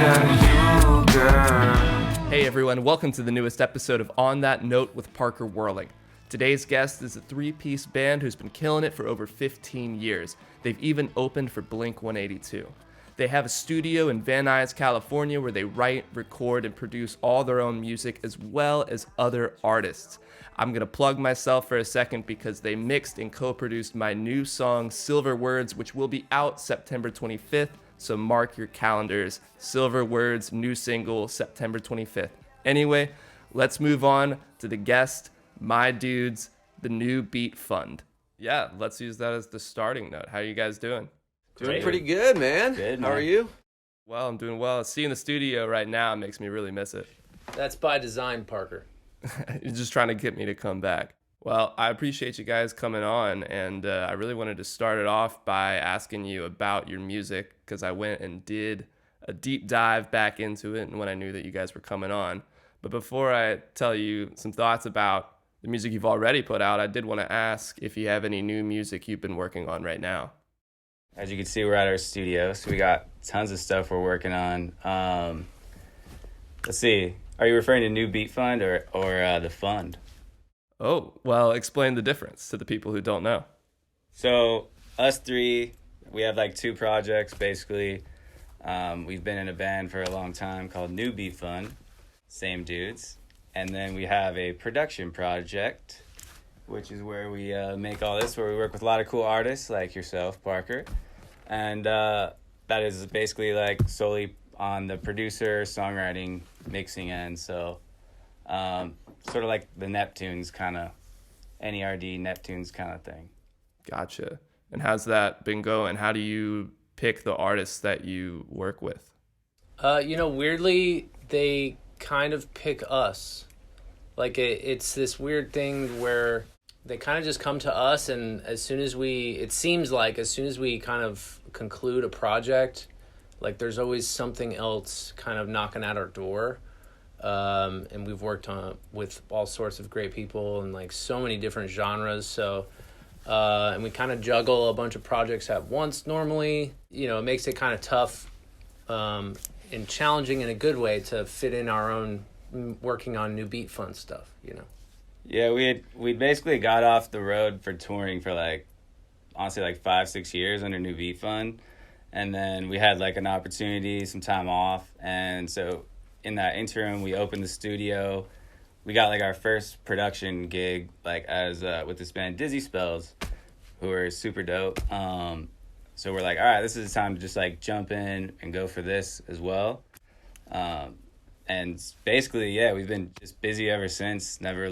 you, girl. Hey everyone, welcome to the newest episode of On That Note with Parker Whirling. Today's guest is a three-piece band who's been killing it for over 15 years. They've even opened for Blink-182. They have a studio in Van Nuys, California, where they write, record, and produce all their own music as well as other artists. I'm gonna plug myself for a second because they mixed and co-produced my new song, Silver Words, which will be out September 25th, so mark your calendars. Silver Words, new single, September 25th. Anyway, let's move on to the guest, my dudes, the New Beat Fund. Yeah, let's use that as the starting note. How are you guys doing? Doing pretty good, man. Good, How man. are you? Well, I'm doing well. Seeing the studio right now makes me really miss it. That's by design, Parker. You're just trying to get me to come back. Well, I appreciate you guys coming on, and I really wanted to start it off by asking you about your music, because I went and did a deep dive back into it and when I knew that you guys were coming on. But before I tell you some thoughts about the music you've already put out, I did want to ask if you have any new music you've been working on right now. As you can see, we're at our studio, so we got tons of stuff we're working on. Let's see. Are you referring to New Beat Fund or the fund? Oh, well, explain the difference to the people who don't know. So us three, we have like two projects basically. We've been in a band for a long time called New Beat Fund, same dudes. And then we have a production project, which is where we make all this, where we work with a lot of cool artists like yourself, Parker. And that is basically like solely on the producer, songwriting, mixing end. So sort of like the Neptunes kind of, NERD Neptunes kind of thing. Gotcha. And how's that been going? How do you pick the artists that you work with? Weirdly, they kind of pick us. Like it's this weird thing where they kind of just come to us, and as soon as we kind of conclude a project, like there's always something else kind of knocking at our door. And we've worked with all sorts of great people and like so many different genres. So, and we kind of juggle a bunch of projects at once normally. It makes it kind of tough and challenging in a good way to fit in our own working on New Beat Fun stuff, Yeah, we basically got off the road for touring for honestly 5-6 years under New Beat Fund. And then we had an opportunity, some time off. And so in that interim, we opened the studio. We got our first production gig as with this band Dizzy Spells, who are super dope. So we're all right, this is the time to just jump in and go for this as well. And basically, yeah, we've been just busy ever since. Never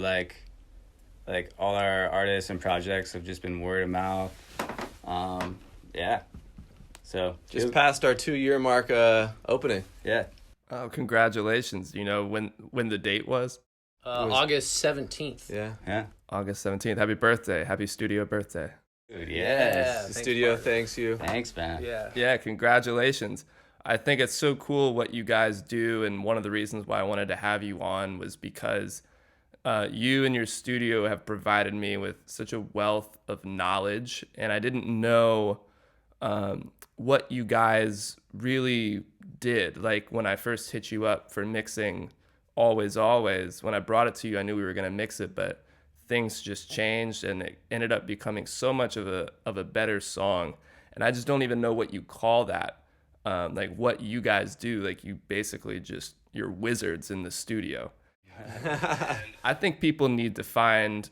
all our artists and projects have just been word of mouth. Yeah. So Just passed our 2-year mark opening. yeah. Oh, congratulations. You know when the date was? August 17th. Yeah. Yeah. August 17th. Happy birthday. Happy studio birthday. Dude, Yeah. yes. The Thanks, studio Mark. thanks you. Thanks, man. Yeah. Yeah, congratulations. I think it's so cool what you guys do, and one of the reasons why I wanted to have you on was because you and your studio have provided me with such a wealth of knowledge, and I didn't know what you guys really did. Like when I first hit you up for mixing Always Always, when I brought it to you, I knew we were going to mix it, but things just changed and it ended up becoming so much of a better song. And I just don't even know what you call that. What you guys do, you basically you're wizards in the studio. I think people need to find,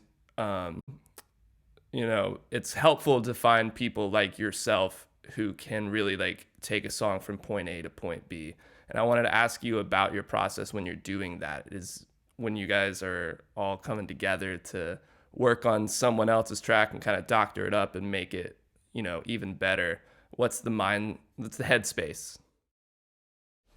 it's helpful to find people like yourself who can really take a song from point A to point B. And I wanted to ask you about your process when you're doing that. Is when you guys are all coming together to work on someone else's track and kind of doctor it up and make it, even better. What's the headspace?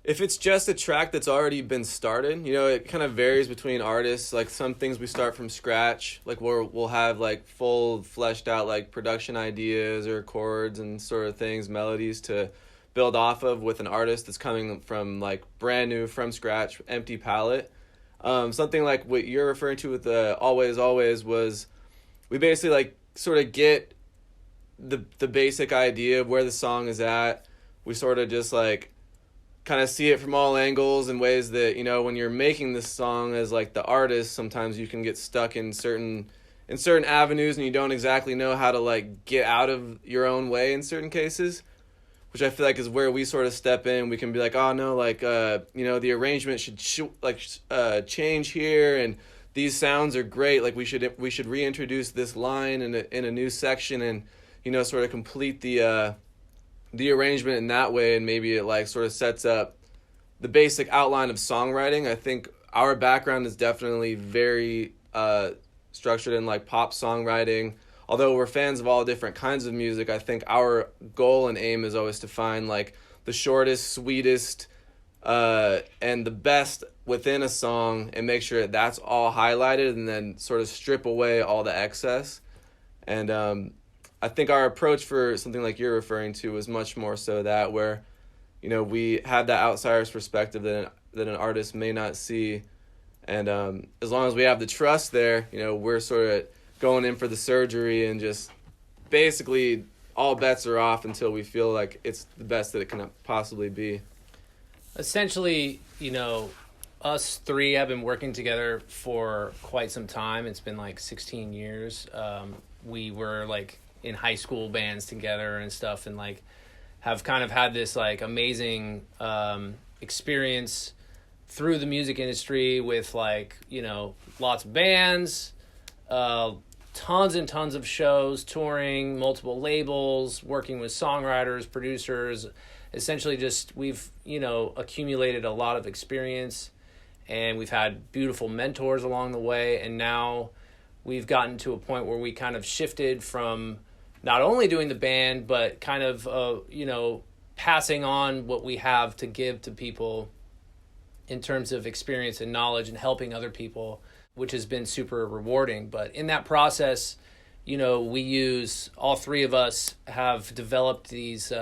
If it's just a track that's already been started, it kind of varies between artists. Some things we start from scratch, we'll have full fleshed out production ideas or chords and sort of things, melodies to build off of with an artist that's coming from brand new, from scratch, empty palette. Something like what you're referring to with the Always Always was we basically sort of get the basic idea of where the song is at. We sort of just kind of see it from all angles in ways that, you know, when you're making this song as like the artist, sometimes you can get stuck in certain avenues and you don't exactly know how to like get out of your own way in certain cases, which I feel like is where we sort of step in. We can be like, oh no, like you know, the arrangement should change here, and these sounds are great. Like we should reintroduce this line in a new section, and you know, sort of complete the arrangement in that way, and maybe it like sort of sets up the basic outline of songwriting. I think our background is definitely very structured in like pop songwriting. Although we're fans of all different kinds of music, I think our goal and aim is always to find like the shortest, sweetest, and the best within a song, and make sure that that's all highlighted, and then sort of strip away all the excess. And I think our approach for something like you're referring to was much more so that, where, you know, we have that outsider's perspective that an artist may not see, and as long as we have the trust there, you know, we're sort of going in for the surgery, and just basically all bets are off until we feel like it's the best that it can possibly be. Essentially, you know, us three have been working together for quite some time. It's been like 16 years. We were like in high school bands together and stuff, and like have kind of had this like amazing experience through the music industry with like, you know, lots of bands, tons and tons of shows, touring, multiple labels, working with songwriters, producers. Essentially just we've, you know, accumulated a lot of experience, and we've had beautiful mentors along the way, and now we've gotten to a point where we kind of shifted from not only doing the band, but kind of, you know, passing on what we have to give to people in terms of experience and knowledge, and helping other people, which has been super rewarding. But in that process, you know, all three of us have developed these,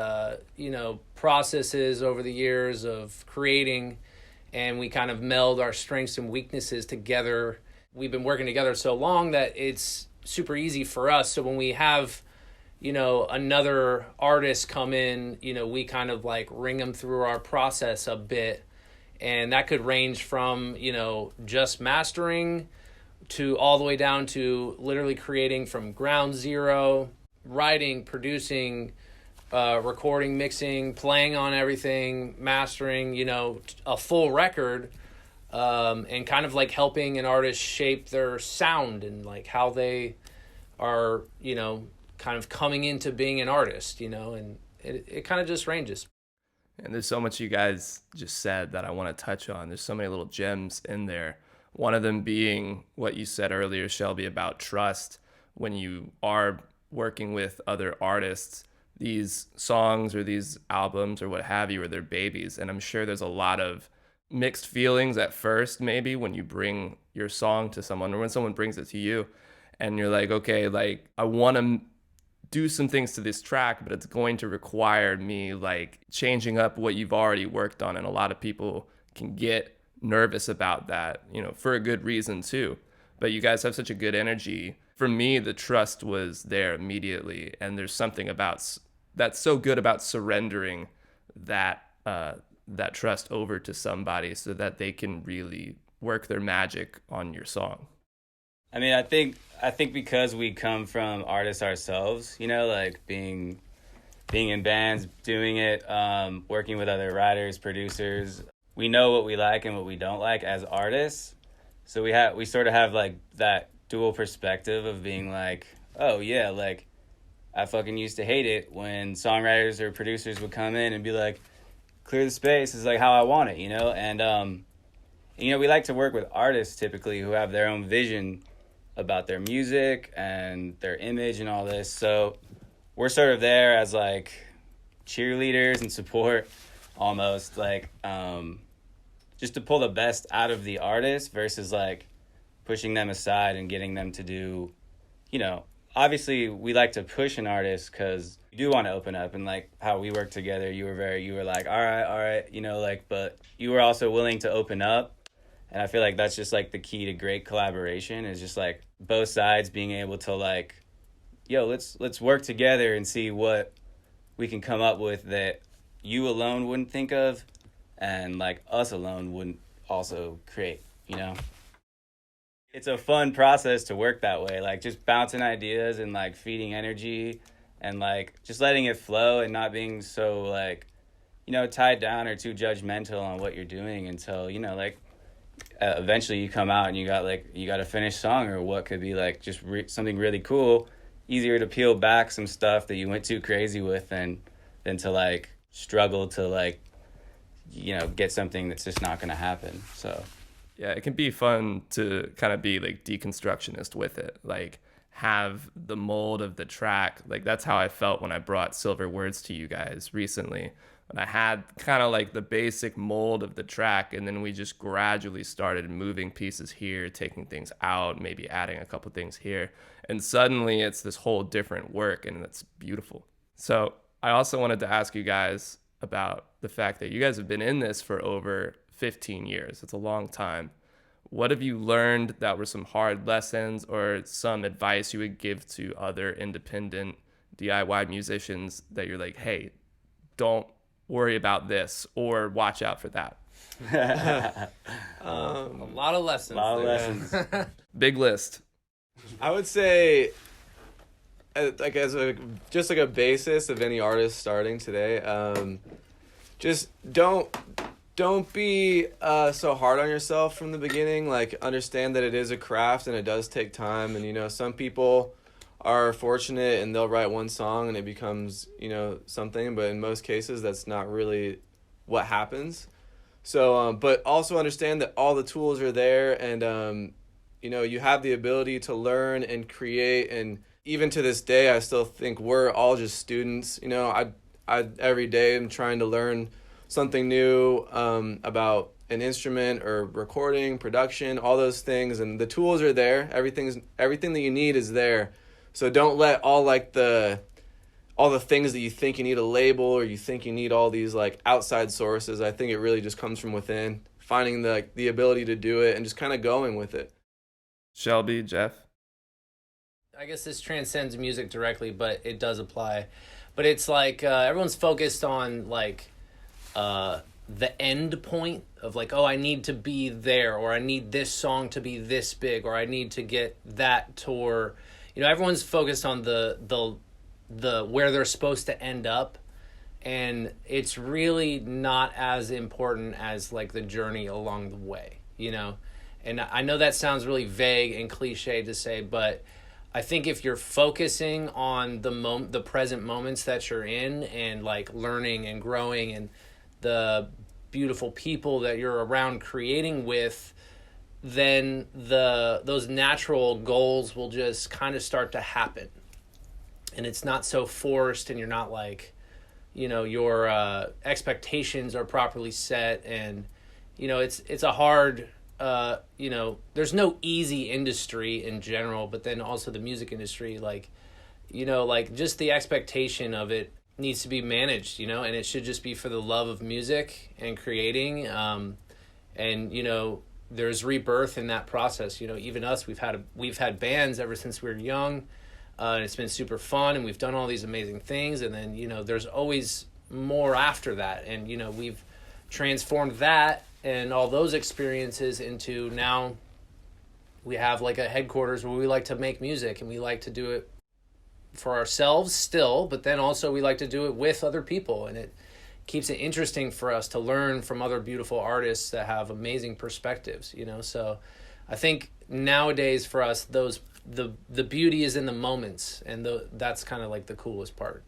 you know, processes over the years of creating, and we kind of meld our strengths and weaknesses together. We've been working together so long that it's super easy for us. So when we have, you know, another artist come in, you know, we kind of like ring them through our process a bit. And that could range from, you know, just mastering to all the way down to literally creating from ground zero, writing, producing, recording, mixing, playing on everything, mastering, you know, a full record, and kind of like helping an artist shape their sound and like how they are, you know, kind of coming into being an artist, you know, and it kind of just ranges. And there's so much you guys just said that I want to touch on. There's so many little gems in there. One of them being what you said earlier, Shelby, about trust. When you are working with other artists, these songs or these albums or what have you are their babies. And I'm sure there's a lot of mixed feelings at first, maybe when you bring your song to someone, or when someone brings it to you and you're like, okay, like I want to do some things to this track, but it's going to require me like changing up what you've already worked on. And a lot of people can get nervous about that, you know, for a good reason too. But you guys have such a good energy. For me, the trust was there immediately. And there's something about that's so good about surrendering that, that trust over to somebody so that they can really work their magic on your song. I mean, I think because we come from artists ourselves, you know, like being in bands, doing it, working with other writers, producers, we know what we like and what we don't like as artists. So we sort of have like that dual perspective of being like, oh yeah, like I fucking used to hate it when songwriters or producers would come in and be like, clear the space is like how I want it, you know? And you know, we like to work with artists typically who have their own vision about their music and their image and all this. So we're sort of there as like cheerleaders and support almost, like just to pull the best out of the artist versus like pushing them aside and getting them to do, you know, obviously we like to push an artist because you do want to open up, and like how we work together, you were like, all right, you know, like, but you were also willing to open up. And I feel like that's just like the key to great collaboration, is just like both sides being able to like, yo, let's work together and see what we can come up with that you alone wouldn't think of. and like us alone wouldn't also create, you know. It's a fun process to work that way, like just bouncing ideas and like feeding energy and like just letting it flow and not being so like, you know, tied down or too judgmental on what you're doing until, you know, like eventually you come out and you got a finished song or what could be like just something really cool. Easier to peel back some stuff that you went too crazy with than to like struggle to like, you know, get something that's just not going to happen. So Yeah, it can be fun to kind of be like deconstructionist with it, like have the mold of the track. Like that's how I felt when I brought Silver Words to you guys recently. And I had kind of like the basic mold of the track, and then we just gradually started moving pieces here, taking things out, maybe adding a couple things here. And suddenly it's this whole different work, and it's beautiful. So I also wanted to ask you guys about the fact that you guys have been in this for over 15 years. It's a long time. What have you learned that were some hard lessons or some advice you would give to other independent DIY musicians that you're like, hey, don't worry about this or watch out for that? A lot of lessons. a lot of lessons. Big list. I would say, like as a just like a basis of any artist starting today, just don't be so hard on yourself from the beginning. Like understand that it is a craft and it does take time. And you know, some people are fortunate and they'll write one song and it becomes, you know, something. But in most cases, that's not really what happens. So, but also understand that all the tools are there, and you know, you have the ability to learn and create. And even to this day, I still think we're all just students. You know, I every day am trying to learn something new about an instrument or recording, production, all those things. And the tools are there. Everything that you need is there. So don't let all the things that you think you need a label or you think you need all these like outside sources. I think it really just comes from within, finding the ability to do it and just kind of going with it. Shelby, Jeff? I guess this transcends music directly, but it does apply. But it's like everyone's focused on like the end point of like, oh, I need to be there, or I need this song to be this big, or I need to get that tour. You know, everyone's focused on the where they're supposed to end up, and it's really not as important as like the journey along the way, you know. And I know that sounds really vague and cliche to say, but I think if you're focusing on the present moments that you're in, and like learning and growing, and the beautiful people that you're around creating with, then those natural goals will just kind of start to happen. And it's not so forced, and you're not like, you know, your expectations are properly set. And, you know, it's a hard, you know, there's no easy industry in general, but then also the music industry, like, you know, like just the expectation of it needs to be managed, you know, and it should just be for the love of music and creating. And, you know, there's rebirth in that process. You know, even us, we've had bands ever since we were young. And it's been super fun, and we've done all these amazing things. And then, you know, there's always more after that. And, you know, we've transformed that and all those experiences into now we have like a headquarters where we like to make music, and we like to do it for ourselves still, but then also we like to do it with other people. And it keeps it interesting for us to learn from other beautiful artists that have amazing perspectives, you know? So I think nowadays for us, the beauty is in the moments, and that's kind of like the coolest part.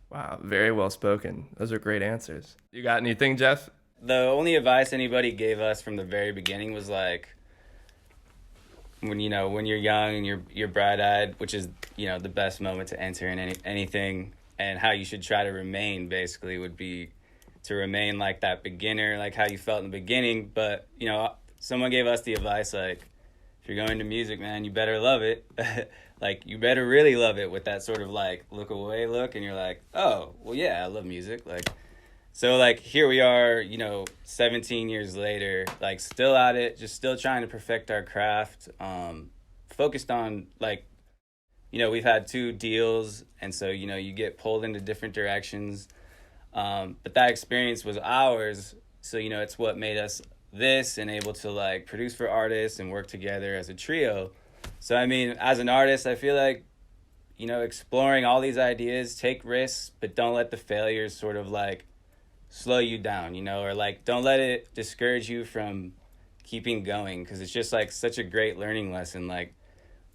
Wow, very well spoken. Those are great answers. You got anything, Jeff? The only advice anybody gave us from the very beginning was like, when you're young and you're bright-eyed, which is, you know, the best moment to enter in anything, and how you should try to remain basically would be to remain like that beginner, like how you felt in the beginning. But, you know, someone gave us the advice like, if you're going to music, man, you better love it. Like, you better really love it, with that sort of like look away look, and you're like, oh, well, yeah, I love music. Like, so like here we are, you know, 17 years later, like still at it, just still trying to perfect our craft. Focused on like, you know, we've had 2 deals, and so, you know, you get pulled into different directions. But that experience was ours So, it's what made us this and able to like produce for artists and work together as a trio. So, I mean, as an artist, I feel like, exploring all these ideas, take risks, but don't let the failures sort of like slow you down, or like don't let it discourage you from keeping going, because it's just like such a great learning lesson. Like,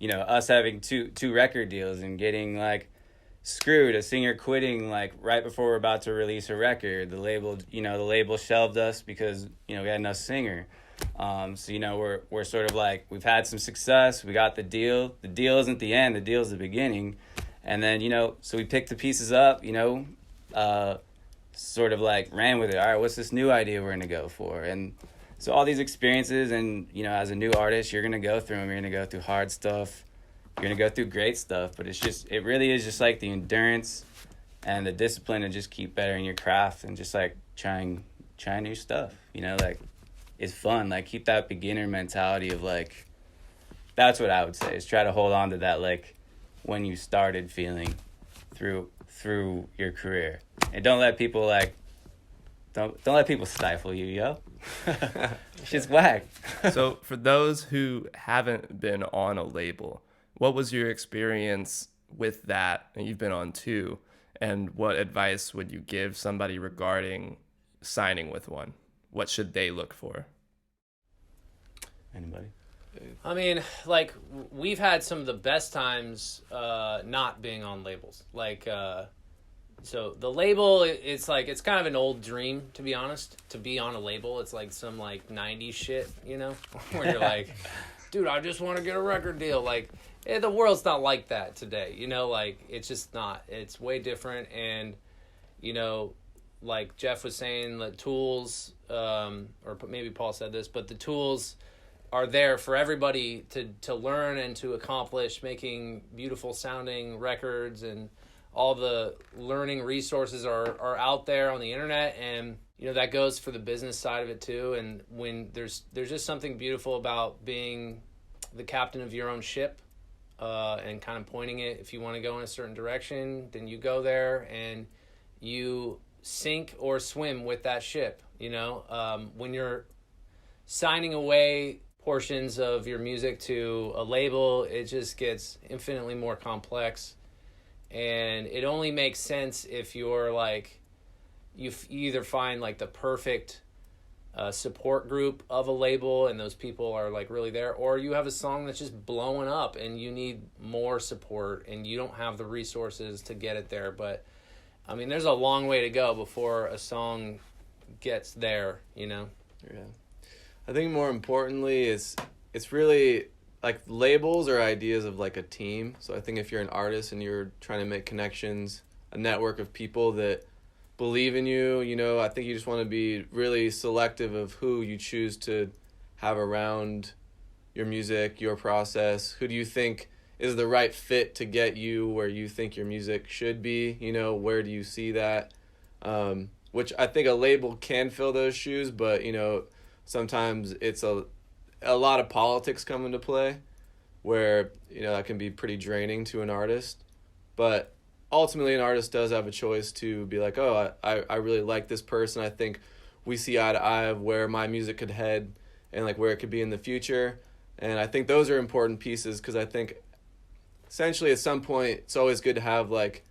us having two record deals and getting like screwed, a singer quitting like right before we're about to release a record. The label shelved us because we had no singer. So we're sort of like, we've had some success, we got the deal. The deal isn't the end, the deal is the beginning. And then so we picked the pieces up, sort of like ran with it. All right, what's this new idea we're gonna go for? And so all these experiences, and as a new artist, you're gonna go through them. You're gonna go through hard stuff, you're gonna go through great stuff, but it really is just like the endurance and the discipline to just keep bettering your craft and just like trying new stuff. Like, it's fun. Like, keep that beginner mentality of like, that's what I would say, is try to hold on to that, like when you started feeling through your career, and don't let people like don't let people stifle you, yo. Shit's whack. So for those who haven't been on a label, what was your experience with that? And you've been on two, and what advice would you give somebody regarding signing with one? What should they look for? Anybody? I mean, like, we've had some of the best times not being on labels. Like, so the label, it's like, it's kind of an old dream, to be honest, to be on a label. It's like some like 90s shit, where you're like, dude, I just want to get a record deal. Like, the world's not like that today, like, it's just not. It's way different. And, like Jeff was saying, the tools, or maybe Paul said this, but the tools are there for everybody to learn and to accomplish making beautiful sounding records, and all the learning resources are out there on the internet. And that goes for the business side of it too. And when there's just something beautiful about being the captain of your own ship, and kind of pointing it. If you want to go in a certain direction, then you go there and you sink or swim with that ship. When you're signing away portions of your music to a label, it just gets infinitely more complex, and it only makes sense if you're like, you either find like the perfect support group of a label, and those people are like really there, or you have a song that's just blowing up and you need more support and you don't have the resources to get it there. But I mean, there's a long way to go before a song gets there. Yeah. I think more importantly, it's really like, labels are ideas of like a team. So I think if you're an artist and you're trying to make connections, a network of people that believe in you, I think you just want to be really selective of who you choose to have around your music, your process. Who do you think is the right fit to get you where you think your music should be? Where do you see that? Which I think a label can fill those shoes, but sometimes it's a lot of politics come into play, where that can be pretty draining to an artist. But ultimately, an artist does have a choice to be like, oh, I really like this person. I think we see eye to eye of where my music could head and like where it could be in the future. And I think those are important pieces, because I think essentially at some point it's always good to have like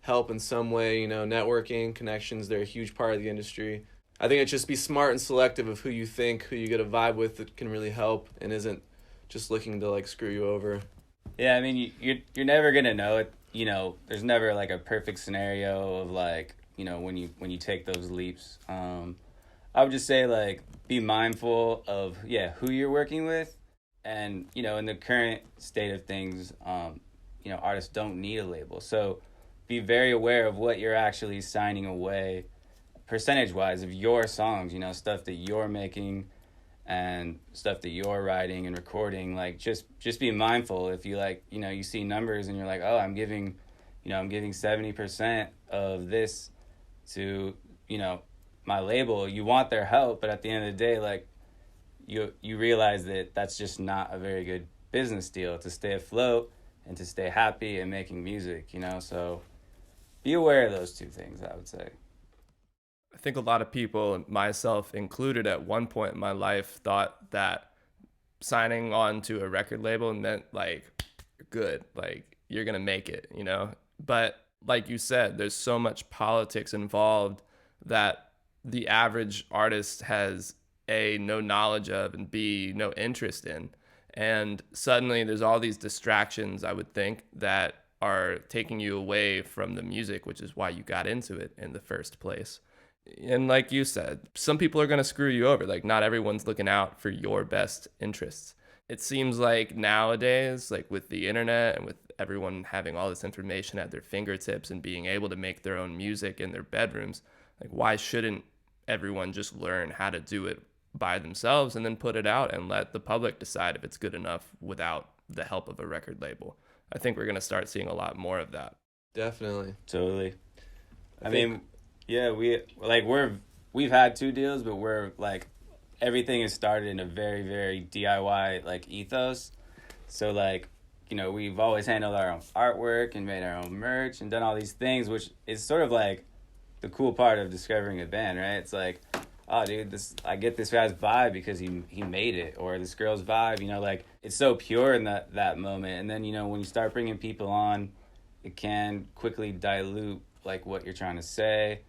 help in some way. Networking, connections, they're a huge part of the industry. I think it's just be smart and selective of who you get a vibe with that can really help and isn't just looking to like screw you over. Yeah, I mean, you're never gonna know it. There's never like a perfect scenario of like, when you take those leaps. I would just say like, be mindful of who you're working with, and in the current state of things, artists don't need a label, so be very aware of what you're actually signing away, percentage-wise, of your songs, stuff that you're making and stuff that you're writing and recording. Like, just be mindful. If you like, you see numbers and you're like, oh, I'm giving 70% of this to, my label. You want their help, but at the end of the day, like, you realize that that's just not a very good business deal to stay afloat and to stay happy and making music, so be aware of those two things, I would say. I think a lot of people, myself included, at one point in my life thought that signing on to a record label meant like good, like you're gonna make it, you know. But like you said, there's so much politics involved that the average artist has A, no knowledge of, and B, no interest in. And suddenly there's all these distractions, I would think, that are taking you away from the music, which is why you got into it in the first place. And like you said, some people are going to screw you over. Like, not everyone's looking out for your best interests. It seems like nowadays, like with the internet and with everyone having all this information at their fingertips and being able to make their own music in their bedrooms, like, why shouldn't everyone just learn how to do it by themselves and then put it out and let the public decide if it's good enough without the help of a record label? I think we're going to start seeing a lot more of that. Definitely. Totally. I mean, yeah, we've had 2 deals, but we're like, everything is started in a very, very DIY like ethos. So like, you know, we've always handled our own artwork and made our own merch and done all these things, which is sort of like the cool part of discovering a band, right? It's like, oh, dude, I get this guy's vibe because he made it, or this girl's vibe, you know, like it's so pure in that moment. And then, you know, when you start bringing people on, it can quickly dilute like what you're trying to say,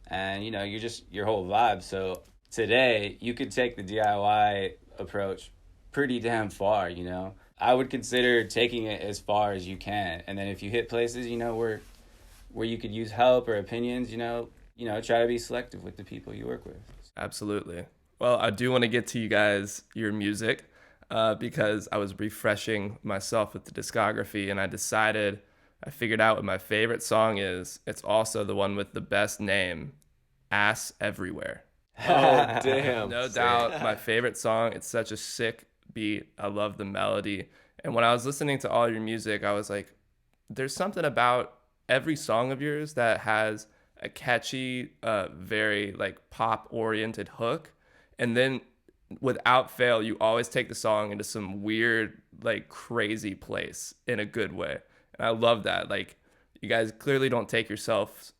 and you know, your whole vibe. So today you could take the DIY approach pretty damn far, you know. I would consider taking it as far as you can, and then if you hit places, you know, where you could use help or opinions, you know, try to be selective with the people you work with. Absolutely. Well, I do want to get to your music, because I was refreshing myself with the discography, and I figured out what my favorite song is. It's also the one with the best name, Ass Everywhere. Oh, damn. No doubt my favorite song. It's such a sick beat. I love the melody. And when I was listening to all your music, I was like, there's something about every song of yours that has a catchy, very like pop oriented hook. And then without fail, you always take the song into some weird, like crazy place in a good way. And I love that. Like, you guys clearly don't take yourselves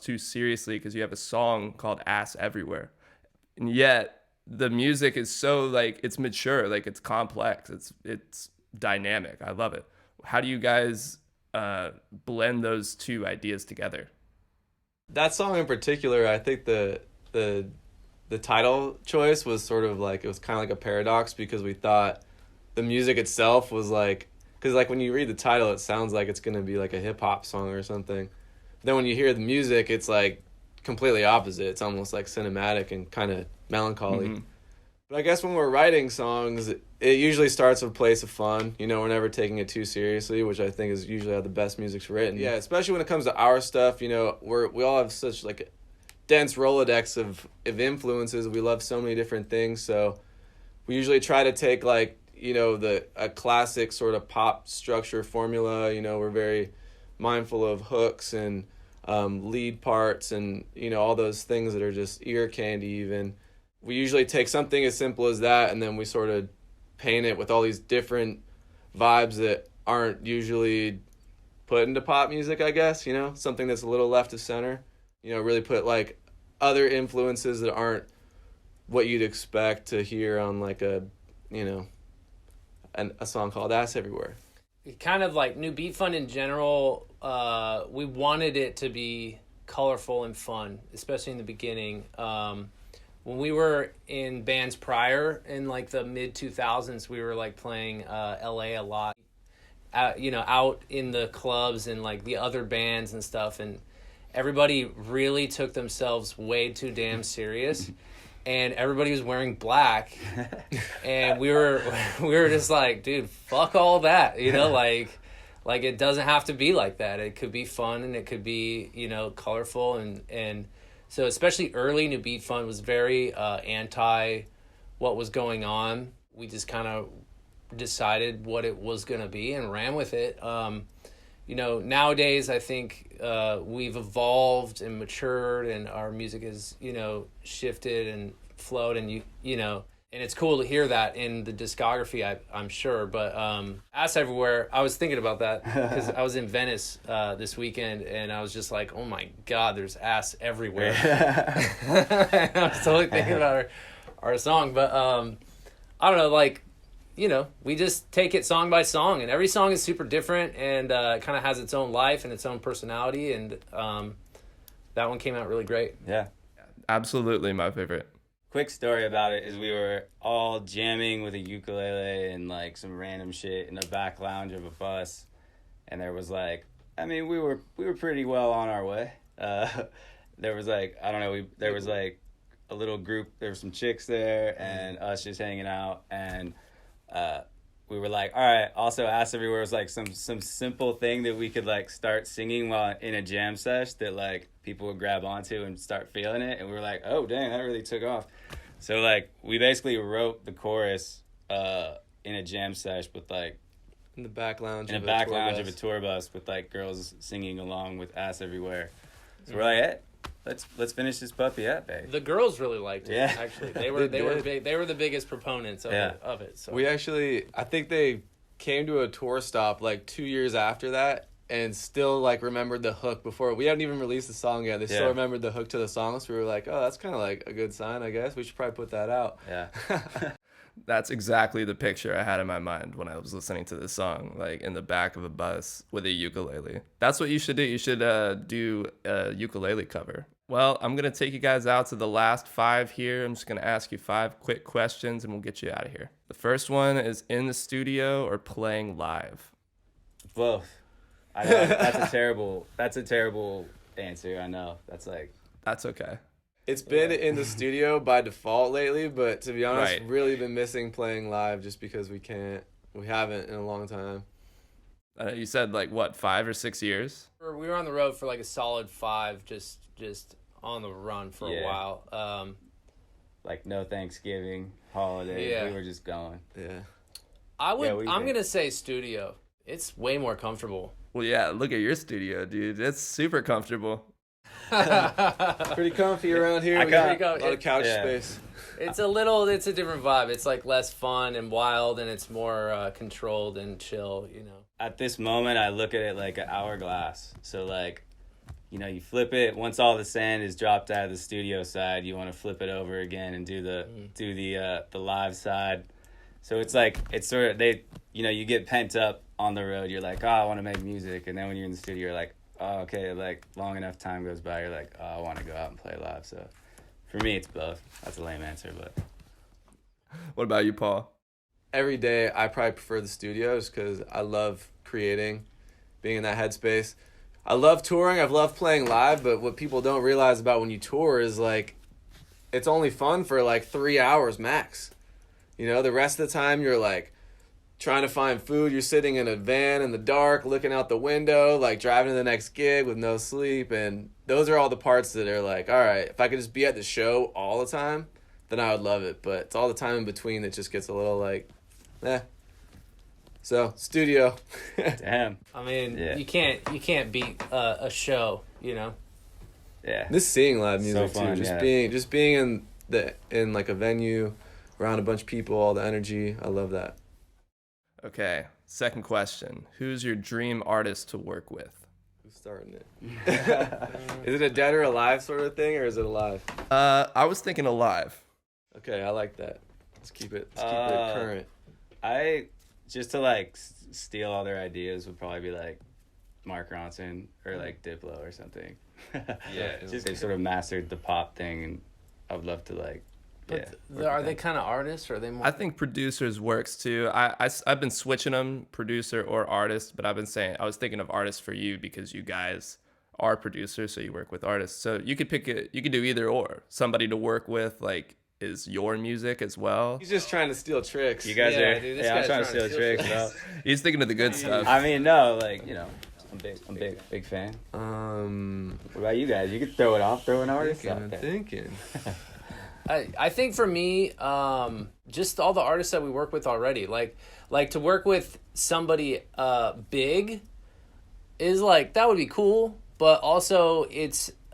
too seriously because you have a song called Ass Everywhere. And yet the music is so like, it's mature, like it's complex, it's dynamic. I love it. How do you guys blend those two ideas together? That song in particular, I think the title choice was sort of like, it was kind of like a paradox, because we thought the music itself was like, because like when you read the title, it sounds like it's going to be like a hip hop song or something. Then when you hear the music, it's like completely opposite. It's almost like cinematic and kind of melancholy. Mm-hmm. But I guess when we're writing songs, it usually starts with a place of fun. You know, we're never taking it too seriously, which I think is usually how the best music's written. Yeah, especially when it comes to our stuff, you know, we all have such like a dense Rolodex of influences. We love so many different things. So we usually try to take like, you know, a classic sort of pop structure formula. You know, we're very mindful of hooks and lead parts and, you know, all those things that are just ear candy even. We usually take something as simple as that, and then we sort of paint it with all these different vibes that aren't usually put into pop music, I guess, you know, something that's a little left of center. You know, really put like other influences that aren't what you'd expect to hear on like a, you know, a song called Ass Everywhere. Kind of like New Beat Fund in general, we wanted it to be colorful and fun, especially in the beginning. When we were in bands prior, in like the mid 2000s, we were like playing LA a lot, you know, out in the clubs and like the other bands and stuff, and everybody really took themselves way too damn serious. And everybody was wearing black, and we were just like, dude, fuck all that, you know, like it doesn't have to be like that. It could be fun, and it could be, you know, colorful, and so especially early New Beat Fund was very anti what was going on. We just kind of decided what it was going to be and ran with it. You know, nowadays I think we've evolved and matured, and our music has, you know, shifted and flowed, and you know, And it's cool to hear that in the discography, I'm sure. But Ass Everywhere, I was thinking about that because I was in Venice this weekend, and I was just like, oh my God, there's ass everywhere. And I was totally thinking about our song. But I don't know, like, you know, we just take it song by song, and every song is super different and kind of has its own life and its own personality. And that one came out really great. Yeah. Absolutely my favorite. Quick story about it is we were all jamming with a ukulele and like some random shit in the back lounge of a bus, and there was like, I mean, we were pretty well on our way. There was like, I don't know, there was like a little group, there were some chicks there and us just hanging out, and we were like, all right, also Ass Everywhere was like some simple thing that we could like start singing while in a jam sesh that like people would grab onto and start feeling it. And we were like, oh dang, that really took off. So like we basically wrote the chorus in a jam sesh with like In the back lounge. in a back lounge of a tour bus with like girls singing along with Ass Everywhere. So we're like, hey, let's finish this puppy up, babe. The girls really liked it. Yeah. Actually, they were did. big. They were the biggest proponents of Yeah. it. So We actually, I think they came to a tour stop like 2 years after that and still like remembered the hook before. We hadn't even released the song yet. They Yeah. still remembered the hook to the song. So we were like, oh, that's kind of like a good sign, I guess. We should probably put that out. Yeah. That's exactly the picture I had in my mind when I was listening to this song, like in the back of a bus with a ukulele. That's what you should do. You should do a ukulele cover. Well, I'm going to take you guys out to the last 5 here. I'm just going to ask you 5 quick questions and we'll get you out of here. The first one is in the studio or playing live? Both. I know, that's a terrible answer. I know. That's okay. It's been in the studio by default lately, but to be honest, Right. really been missing playing live just because we haven't in a long time. You said like what, 5 or 6 years? we were on the road for like a solid 5, just on the run for a Yeah. while. like no Thanksgiving holiday. Yeah. We were just going. Yeah. I'm we did. gonna say studio. It's way more comfortable. Well, yeah, look at your studio, dude. It's super comfortable. Pretty comfy around here. I We got- got a lot of couch Yeah. space. It's a different vibe. It's like less fun and wild, and it's more controlled and chill. You know. At this moment, I look at it like an hourglass. So like, you know, you flip it once all the sand is dropped out of the studio side. You want to flip it over again and do the live side. So it's like it's sort of you get pent up on the road. You're like, oh, I want to make music, and then when you're in the studio, you're like, oh, okay. Like long enough time goes by, you're like, oh, I want to go out and play live. So for me, it's both. That's a lame answer, but What about you, Paul? Every day, I probably prefer the studios because I love creating, being in that headspace. I love touring. I've loved playing live, but what people don't realize about when you tour is like, it's only fun for like 3 hours max. You know, the rest of the time you're like trying to find food. You're sitting in a van in the dark, looking out the window, like driving to the next gig with no sleep. And those are all the parts that are like, all right, if I could just be at the show all the time, then I would love it. But it's all the time in between that just gets a little like, eh. So, studio. damn. I mean, Yeah. you can't beat a show. You know. Yeah. This seeing live music So fun, too. yeah. Just being in like a venue around a bunch of people, all the energy. I love that. Okay, second question. Who's your dream artist to work with? Who's starting it? Is it a dead or alive sort of thing, or is it alive? I was thinking alive. Okay, I like that. Let's keep it Uh, current. I just to like steal all their ideas would probably be like Mark Ronson or like Diplo or something. Yeah. Just they sort of mastered the pop thing, and I would love to like. Yeah. work Are with they them. kind of artists, or are they more? I think producers works too. I've been switching them, producer or artist, but I was thinking of artists for you because you guys are producers, so you work with artists. So you could you could do either or. Somebody to work with like is your music as well. He's just trying to steal tricks. You guys Yeah, are. dude, this Yeah, I'm guy's trying to trying steal to tricks, steal bro. He's thinking of the good stuff. I mean, no, like I'm big fan. What about you guys? You could throw it off, throw an artist out there. thinking. I think for me, just all the artists that we work with already, like to work with somebody big is like, that would be cool, but also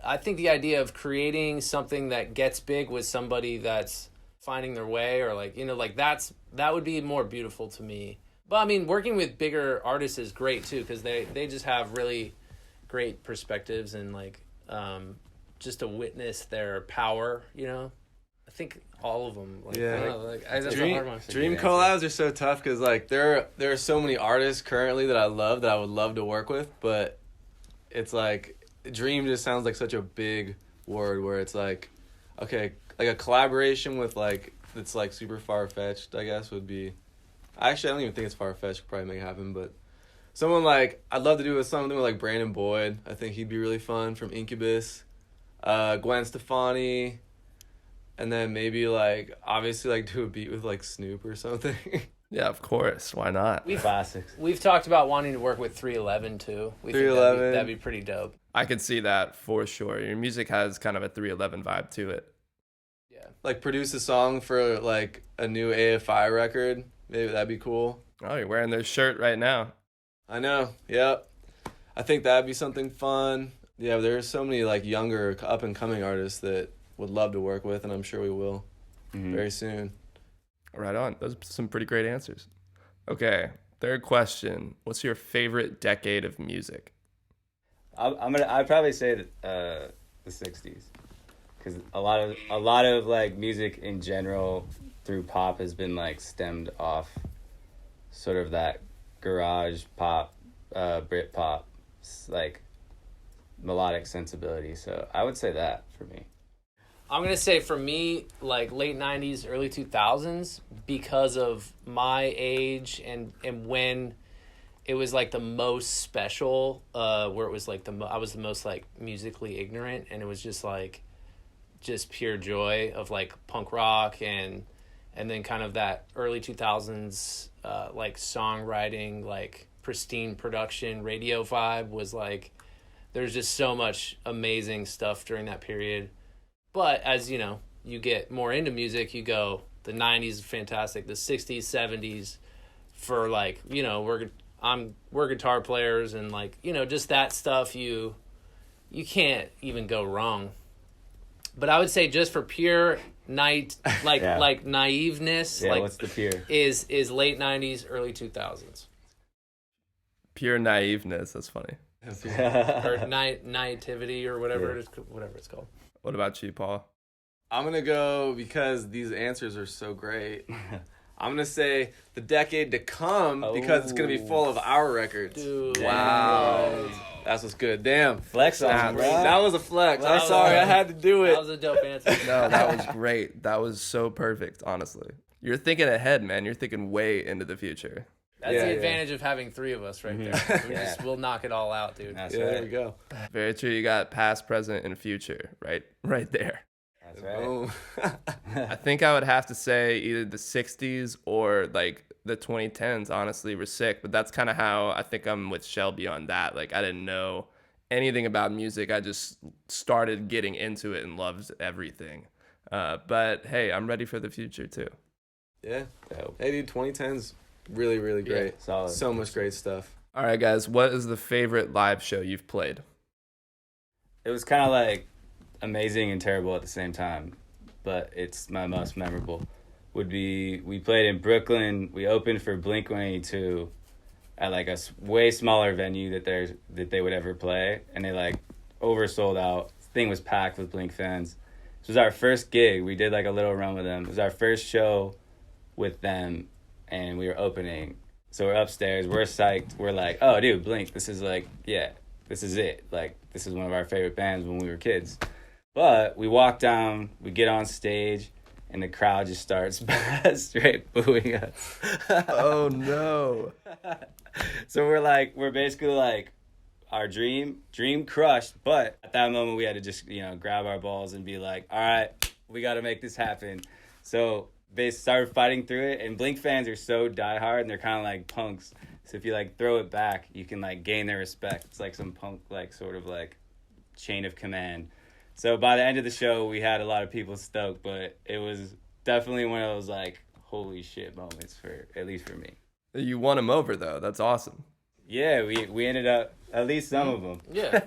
I think the idea of creating something that gets big with somebody that's finding their way, or like, you know, like that would be more beautiful to me. But I mean, working with bigger artists is great too, because they just have really great perspectives, and like just to witness their power, you know. I think all of them. Like, Yeah. I don't know, like, that's a hard one. Dream collabs are so tough because like there are so many artists currently that I love that I would love to work with, but it's like dream just sounds like such a big word where it's like, okay, like a collaboration with like it's like super far fetched, I guess would be. Actually, I don't even think it's far fetched. Could probably make it happen, but someone like I'd love to do with something with like Brandon Boyd. I think he'd be really fun from Incubus, Gwen Stefani. And then maybe, like, obviously, like, do a beat with, like, Snoop or something. Yeah, of course. Why not? Classics. We've talked about wanting to work with 311 too. We think 311. that'd be pretty dope. I could see that for sure. Your music has kind of a 311 vibe to it. Yeah. Like, produce a song for, like, a new AFI record. Maybe that'd be cool. Oh, you're wearing their shirt right now. I know. Yep. I think that'd be something fun. Yeah, there's so many, like, younger, up-and-coming artists that would love to work with, and I'm sure we will very soon. Right on. Those are some pretty great answers. Okay, third question. What's your favorite decade of music? I'd probably say that the '60s, because a lot of like music in general through pop has been like stemmed off sort of that garage pop, Brit pop, like melodic sensibility. So I would say that for me. I'm going to say for me, like late 90s, early 2000s, because of my age and when it was like the most special, where it was like I was the most like musically ignorant, and it was just like just pure joy of like punk rock and then kind of that early 2000s like songwriting, like pristine production, radio vibe was like there's just so much amazing stuff during that period. But as you know, you get more into music, you go, the 90s is fantastic, the 60s, 70s for like, you know, we're guitar players, and like, you know, just that stuff you can't even go wrong. But I would say just for pure like naiveness, Yeah, like what's the pure? is late 90s, early 2000s. Pure naiveness. That's funny. Or naivety or whatever whatever it's called. What about you, Paul? I'm going to go, because these answers are so great, I'm going to say the decade to come, because it's going to be full of our records. Dude. Wow. That's what's good. Damn. Flex on, bro. That was a flex. I'm Wow. sorry. I had to do That it. was a dope answer. No, that was great. That was so perfect, honestly. You're thinking ahead, man. You're thinking way into the future. That's Yeah, the yeah. advantage of having three of us right there. We'll knock it all out, dude. That's Yeah, right. there we go. Very true. You got past, present, and future right there. That's right. Boom. I think I would have to say either the 60s or like the 2010s, honestly, were sick. But that's kind of how I think I'm with Shelby on that. Like, I didn't know anything about music. I just started getting into it and loved everything. But hey, I'm ready for the future too. Yeah. Dope. Hey, dude, 2010's really, really great. Solid. So much great stuff. All right, guys, what is the favorite live show you've played? It was kind of like amazing and terrible at the same time, but it's my most memorable. Would be, we played in Brooklyn. We opened for Blink-182 at like a way smaller venue that they would ever play, and they like oversold out. The thing was packed with Blink fans. This was our first gig. We did like a little run with them. It was our first show with them, and we were opening. So we're upstairs. We're psyched. We're like, oh, dude, Blink. This is like, yeah, this is it. Like, this is one of our favorite bands when we were kids. But we walk down, we get on stage, and the crowd just starts straight booing us. Oh, no. So we're basically like, our dream crushed. But at that moment, we had to just, grab our balls and be like, all right, we got to make this happen. So they started fighting through it, and Blink fans are so diehard, and they're kind of like punks. So if you like throw it back, you can like gain their respect. It's like some punk like sort of like chain of command. So by the end of the show, we had a lot of people stoked, but it was definitely one of those like holy shit moments, for at least for me. You won them over, though. That's awesome. Yeah, we ended up, at least some of them. Yeah.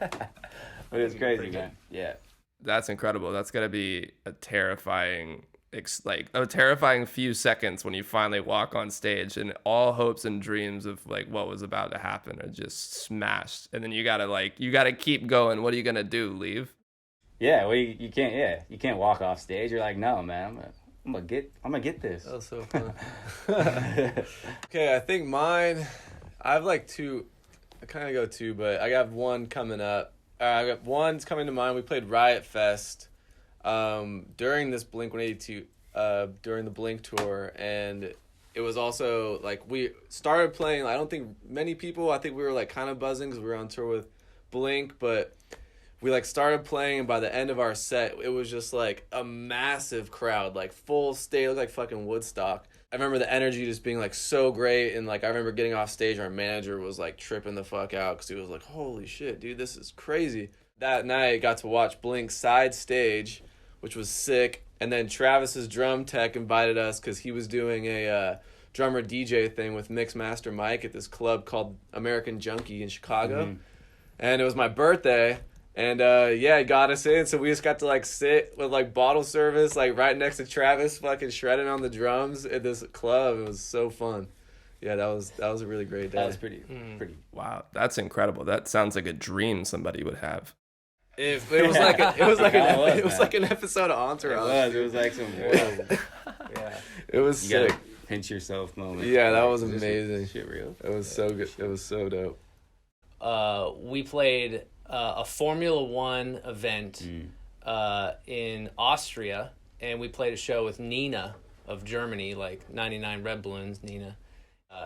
But it's crazy, man. Yeah. That's incredible. That's got to be a terrifying like a terrifying few seconds when you finally walk on stage and all hopes and dreams of like what was about to happen are just smashed, and then you gotta keep going. What are you gonna do, leave? Yeah, well, you can't. Yeah, you can't walk off stage. You're like, no, man, I'm gonna get this. That was so fun. Okay, I think mine. I have like two. I kind of go two, but I got one coming up. I got one's coming to mind. We played Riot Fest during this Blink 182 during the Blink tour, and it was also like we started playing. I don't think many people. I think we were like kind of buzzing because we were on tour with Blink, but we like started playing, and by the end of our set, it was just like a massive crowd, like full stage, it looked like fucking Woodstock. I remember the energy just being like so great, and like I remember getting off stage, our manager was like tripping the fuck out because he was like, "Holy shit, dude, this is crazy." That night, got to watch Blink side stage, which was sick, and then Travis's drum tech invited us because he was doing a drummer DJ thing with Mixmaster Mike at this club called American Junkie in Chicago, and it was my birthday. And yeah, it got us in, so we just got to like sit with like bottle service, like right next to Travis, fucking shredding on the drums at this club. It was so fun. Yeah, that was a really great day. That was pretty. Wow, that's incredible. That sounds like a dream somebody would have. It was like an episode of Entourage. It was like some Yeah, it was you sick. gotta pinch yourself moment. Yeah, that was Is this amazing. shit real? It was so good. It was so dope. We played a Formula One event in Austria, and we played a show with Nina of Germany, like 99 Red Balloons, Nina.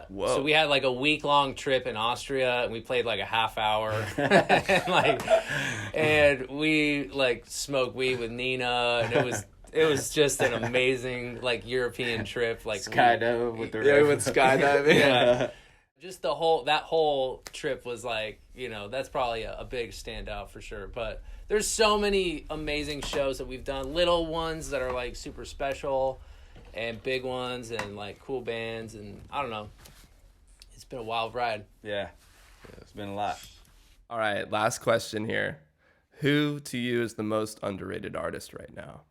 Whoa. So we had like a week-long trip in Austria, and we played like a half hour, and we like smoked weed with Nina, and it was just an amazing like European trip, like Skydive with the Yeah, we went skydiving. yeah. Just that whole trip was like, you know, that's probably a big standout for sure. But there's so many amazing shows that we've done, little ones that are like super special, and big ones and like cool bands, and I don't know. It's been a wild ride. Yeah, it's been a lot. All right, last question here. Who to you is the most underrated artist right now?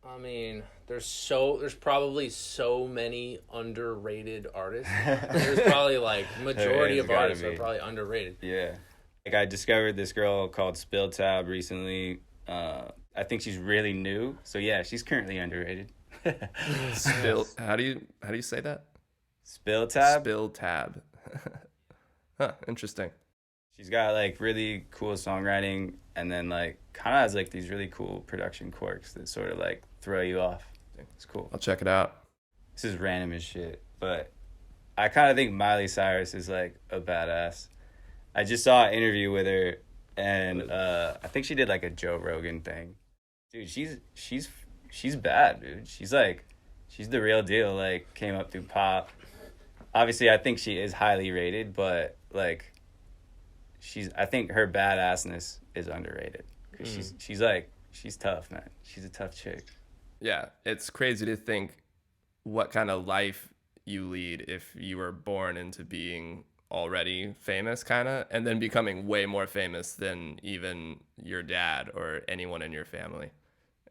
I mean, there's probably so many underrated artists. There's probably like majority of artists are probably underrated. Yeah. Like I discovered this girl called Spill Tab recently. I think she's really new. So yeah, she's currently underrated. Spill. How do you say that? Spill Tab? Spill Tab. Huh, interesting. She's got like really cool songwriting, and then like kind of has like these really cool production quirks that sort of like throw you off. It's cool. I'll check it out. This is random as shit, but I kind of think Miley Cyrus is like a badass. I just saw an interview with her, and I think she did like a Joe Rogan thing. Dude, she's bad, dude. She's the real deal. Like came up through pop. Obviously, I think she is highly rated, but like I think her badassness is underrated. 'Cause she's tough, man. She's a tough chick. Yeah, it's crazy to think what kind of life you lead if you were born into being already famous, kind of, and then becoming way more famous than even your dad or anyone in your family,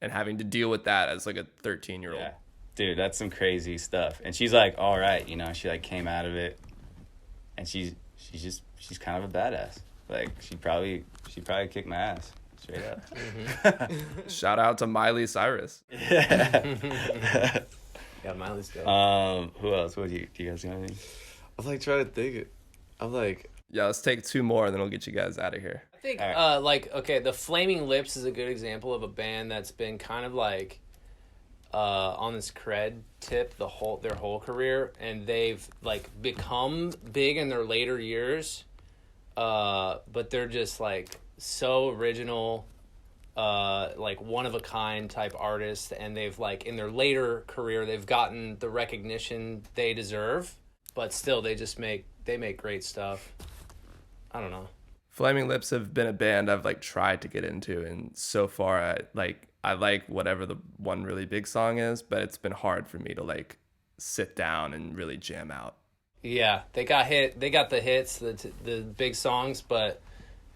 and having to deal with that as like a 13-year-old. Yeah. Dude, that's some crazy stuff. And she's like, all right, you know, she like came out of it, and she's kind of a badass. Like she'd probably kick my ass straight up. Shout out to Miley Cyrus. Yeah. Yeah, Miley's good. Who else? What do you guys got anything? I'm like trying to think it. I'm like, Yeah, let's take two more and then we'll get you guys out of here. I think, Alright. okay, the Flaming Lips is a good example of a band that's been kind of like on this cred tip their whole career, and they've like become big in their later years, but they're just like so original, like one of a kind type artists, and they've like in their later career they've gotten the recognition they deserve, but still they make great stuff. I don't know. Flaming Lips have been a band I've like tried to get into, and so far I like whatever the one really big song is, but it's been hard for me to like sit down and really jam out. Yeah, they got the hits, the big songs, but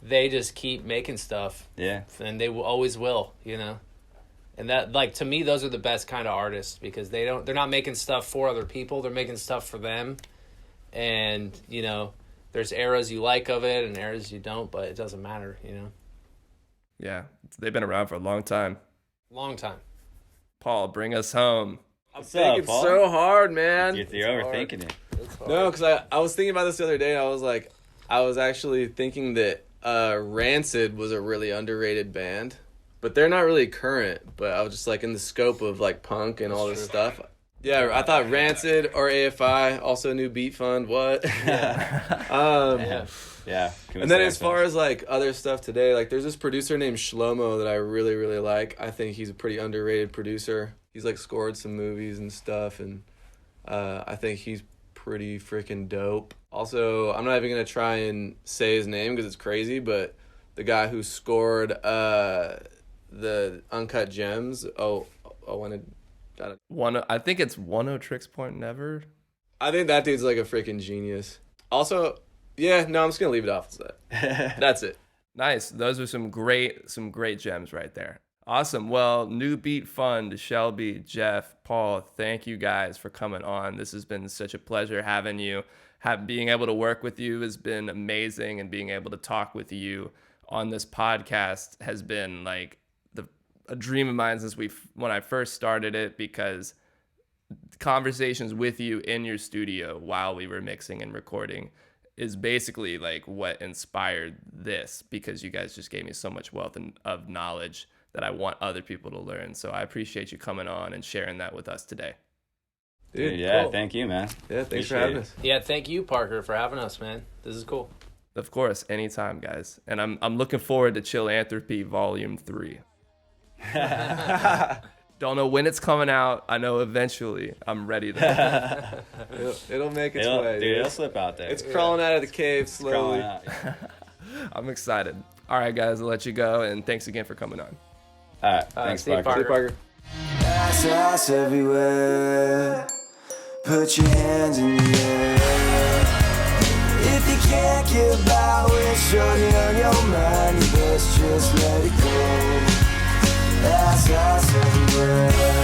they just keep making stuff. Yeah. And they always will, you know. And that, like, to me, those are the best kind of artists, because they're not making stuff for other people. They're making stuff for them. And, you know, there's eras you like of it and eras you don't, but it doesn't matter, you know? Yeah, they've been around for a long time. Long time. Paul, bring us home. I'm What's thinking up, Paul? so hard, man. You're overthinking it. No, because I was thinking about this the other day. I was actually thinking that Rancid was a really underrated band, but they're not really current. But I was just like in the scope of like punk and all this stuff. Yeah, I thought Rancid or AFI, also new Beat Fund. What? Yeah. And then as far as like other stuff today, like there's this producer named Shlomo that I really, really like. I think he's a pretty underrated producer. He's like scored some movies and stuff, and I think he's pretty freaking dope. Also, I'm not even gonna try and say his name because it's crazy, but the guy who scored the Uncut Gems. I think it's 1-0 Point Never. I think that dude's like a freaking genius. Also, yeah, no, I'm just gonna leave it off as that. That's it. Nice. Those are some great gems right there. Awesome. Well, New Beat Fund, Shelby, Jeff, Paul, thank you guys for coming on. This has been such a pleasure having you. Being able to work with you has been amazing, and being able to talk with you on this podcast has been like a dream of mine since when I first started it, because conversations with you in your studio while we were mixing and recording is basically like what inspired this, because you guys just gave me so much wealth of knowledge that I want other people to learn. So I appreciate you coming on and sharing that with us today. Dude, yeah, cool. Thank you, man. Yeah, thanks for having us. Yeah, thank you, Parker, for having us, man. This is cool. Of course, anytime, guys. And I'm looking forward to Chillanthropy Volume 3. Don't know when it's coming out. I know eventually. I'm ready to. It'll make its way. Dude, it'll slip out there. It's crawling out of the cave slowly. Out, yeah. I'm excited. All right, guys, I'll let you go, and thanks again for coming on. All right, thanks, see you, Parker. See you, Parker. Ass everywhere. Put your hands in the air. If you can't get by with shorty on your mind, you best just let it go. Ass everywhere.